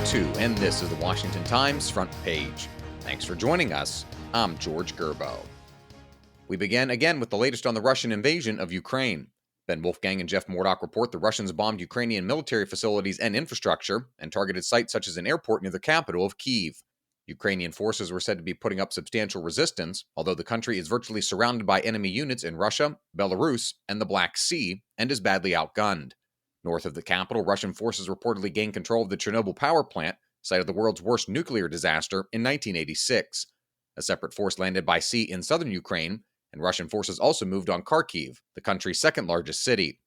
2, and this is the Washington Times front page. Thanks for joining us. I'm George Gerbo. We begin again with the latest on the Russian invasion of Ukraine. Ben Wolfgang and Jeff Murdoch report the Russians bombed Ukrainian military facilities and infrastructure and targeted sites such as an airport near the capital of Kyiv. Ukrainian forces were said to be putting up substantial resistance, although the country is virtually surrounded by enemy units in Russia, Belarus, and the Black Sea, and is badly outgunned. North of the capital, Russian forces reportedly gained control of the Chernobyl power plant, site of the world's worst nuclear disaster, in 1986. A separate force landed by sea in southern Ukraine, and Russian forces also moved on Kharkiv, the country's second largest city.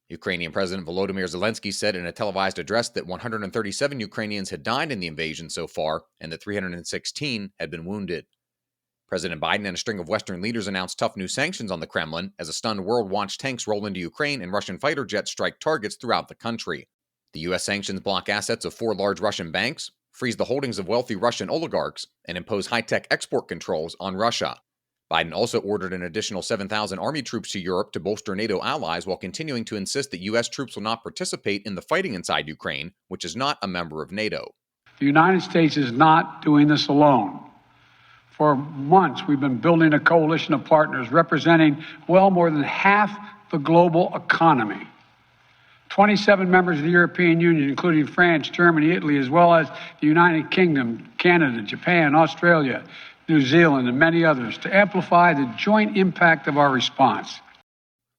Ukrainian President Volodymyr Zelensky said in a televised address that 137 Ukrainians had died in the invasion so far, and that 316 had been wounded. President Biden and a string of Western leaders announced tough new sanctions on the Kremlin as a stunned world watched tanks roll into Ukraine and Russian fighter jets strike targets throughout the country. The U.S. sanctions block assets of 4 large Russian banks, freeze the holdings of wealthy Russian oligarchs, and impose high-tech export controls on Russia. Biden also ordered an additional 7,000 army troops to Europe to bolster NATO allies while continuing to insist that U.S. troops will not participate in the fighting inside Ukraine, which is not a member of NATO. The United States is not doing this alone. For months, we've been building a coalition of partners representing well more than half the global economy. 27 members of the European Union, including France, Germany, Italy, as well as the United Kingdom, Canada, Japan, Australia, New Zealand, and many others, to amplify the joint impact of our response.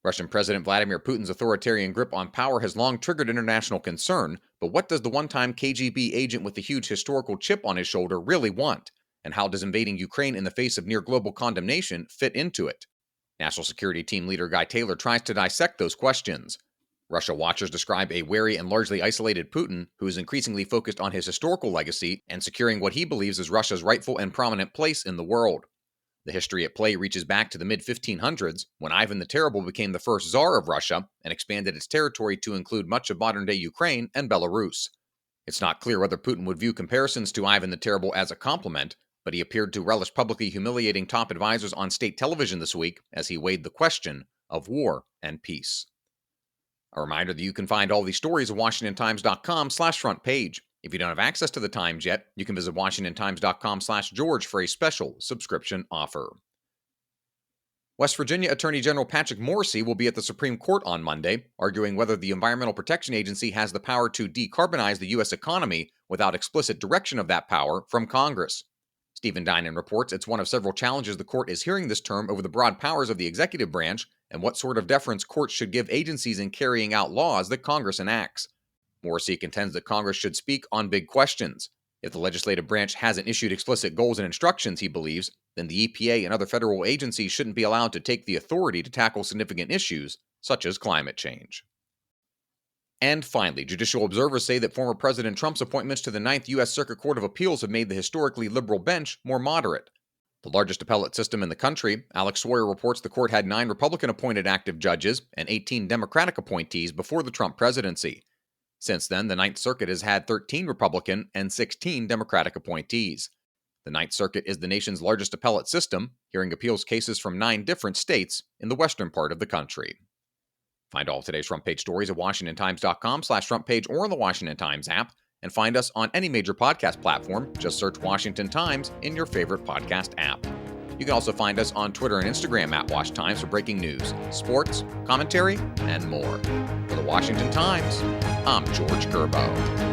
Russian President Vladimir Putin's authoritarian grip on power has long triggered international concern, but what does the one-time KGB agent with the huge historical chip on his shoulder really want? And how does invading Ukraine in the face of near-global condemnation fit into it? National Security Team leader Guy Taylor tries to dissect those questions. Russia watchers describe a wary and largely isolated Putin who is increasingly focused on his historical legacy and securing what he believes is Russia's rightful and prominent place in the world. The history at play reaches back to the mid-1500s, when Ivan the Terrible became the first Tsar of Russia and expanded its territory to include much of modern-day Ukraine and Belarus. It's not clear whether Putin would view comparisons to Ivan the Terrible as a compliment, but he appeared to relish publicly humiliating top advisors on state television this week as he weighed the question of war and peace. A reminder that you can find all these stories at WashingtonTimes.com/front page. If you don't have access to the Times yet, you can visit WashingtonTimes.com/George for a special subscription offer. West Virginia Attorney General Patrick Morrisey will be at the Supreme Court on Monday, arguing whether the Environmental Protection Agency has the power to decarbonize the U.S. economy without explicit direction of that power from Congress. Stephen Dinan reports it's one of several challenges the court is hearing this term over the broad powers of the executive branch and what sort of deference courts should give agencies in carrying out laws that Congress enacts. Morrisey contends that Congress should speak on big questions. If the legislative branch hasn't issued explicit goals and instructions, he believes, then the EPA and other federal agencies shouldn't be allowed to take the authority to tackle significant issues, such as climate change. And finally, judicial observers say that former President Trump's appointments to the 9th U.S. Circuit Court of Appeals have made the historically liberal bench more moderate. The largest appellate system in the country, Alex Sawyer reports the court had 9 Republican-appointed active judges and 18 Democratic appointees before the Trump presidency. Since then, the 9th Circuit has had 13 Republican and 16 Democratic appointees. The 9th Circuit is the nation's largest appellate system, hearing appeals cases from 9 different states in the western part of the country. Find all of today's front page stories at WashingtonTimes.com/front page or on the Washington Times app, and find us on any major podcast platform. Just search Washington Times in your favorite podcast app. You can also find us on Twitter and Instagram at Wash Times for breaking news, sports, commentary, and more. For the Washington Times, I'm George Gerbo.